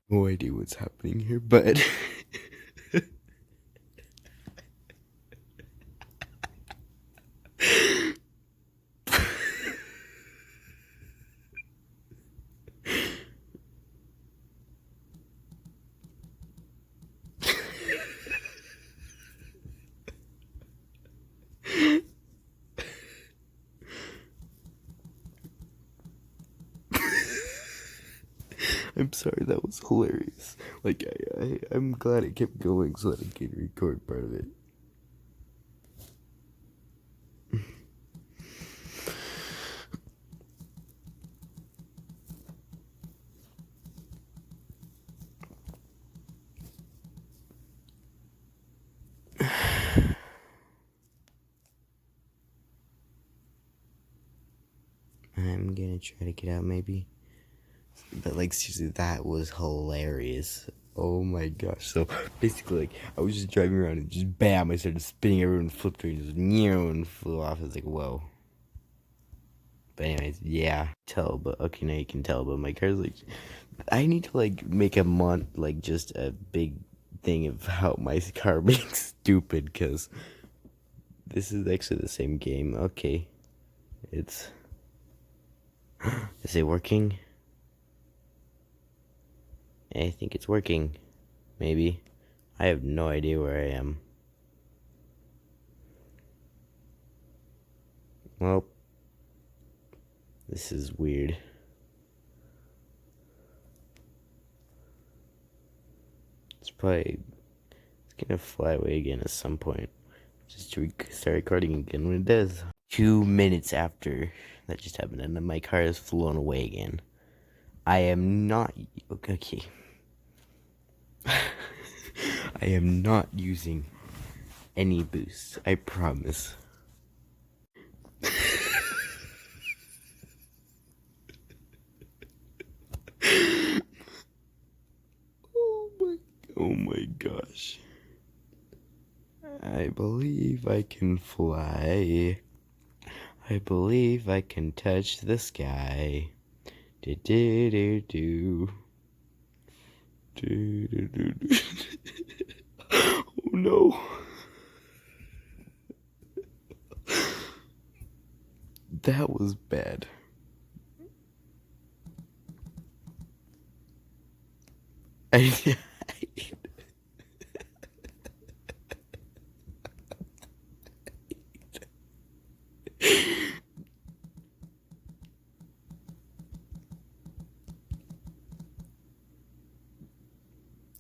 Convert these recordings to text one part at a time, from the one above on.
No idea what's happening here, but I'm sorry, that was hilarious. Like, I'm glad it kept going so that I could record part of it. I'm gonna try to get out maybe. But like seriously, that was hilarious. Oh my gosh. So basically like I was just driving around and just bam, I started spinning, everyone flipped me, just and flew off. I was like, whoa. But anyways, yeah. Tell, but okay, now you can tell, but my car's like I need to like make like just a big thing of how my car being stupid, because this is actually the same game. Okay. It's is it working? I think it's working. Maybe. I have no idea where I am. Well, this is weird. It's gonna fly away again at some point. Just to start recording again when it does. 2 minutes after that just happened, and then my car has flown away again. I am not okay. I am not using any boost. I promise. Oh my gosh. I believe I can fly. I believe I can touch the sky. Do do do do. Do do do do. Oh no. That was bad. I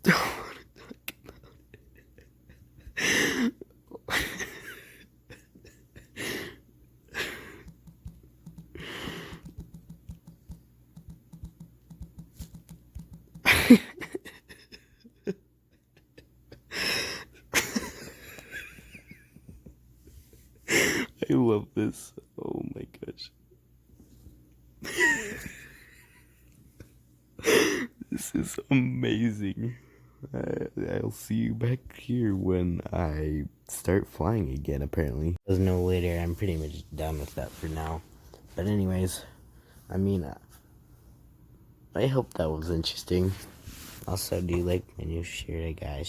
don't want to talk about it. I love this. Oh my gosh. This is amazing. I'll see you back here when I start flying again, apparently. There's no later. I'm pretty much done with that for now. But anyways, I mean, I hope that was interesting. Also, do you like my new shirt I got?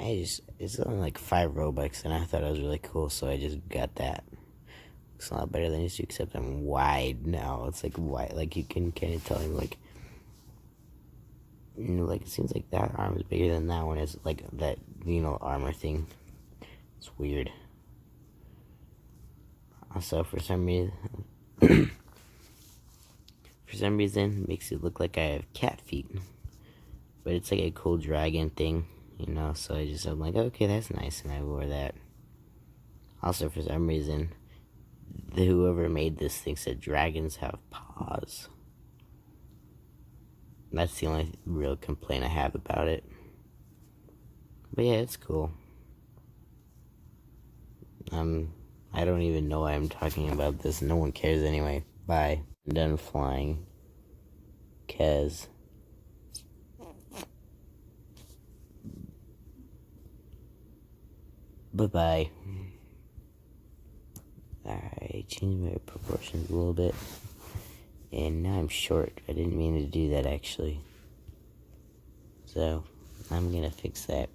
It's only like 5 Robux, and I thought it was really cool, so I just got that. Looks a lot better than it used to, except I'm wide now. It's like wide, like you can kind of tell me, like, like it seems like that arm is bigger than that one. Is like that, armor thing. It's weird. Also, for some reason, it makes it look like I have cat feet, but it's like a cool dragon thing, So I'm like, okay, that's nice, and I wore that. Also, for some reason, whoever made this thinks that dragons have paws. That's the only real complaint I have about it. But yeah, it's cool. I don't even know why I'm talking about this. No one cares anyway. Bye. I'm done flying. Cause bye-bye. Alright, change my proportions a little bit. And now I'm short. I didn't mean to do that actually. So, I'm gonna fix that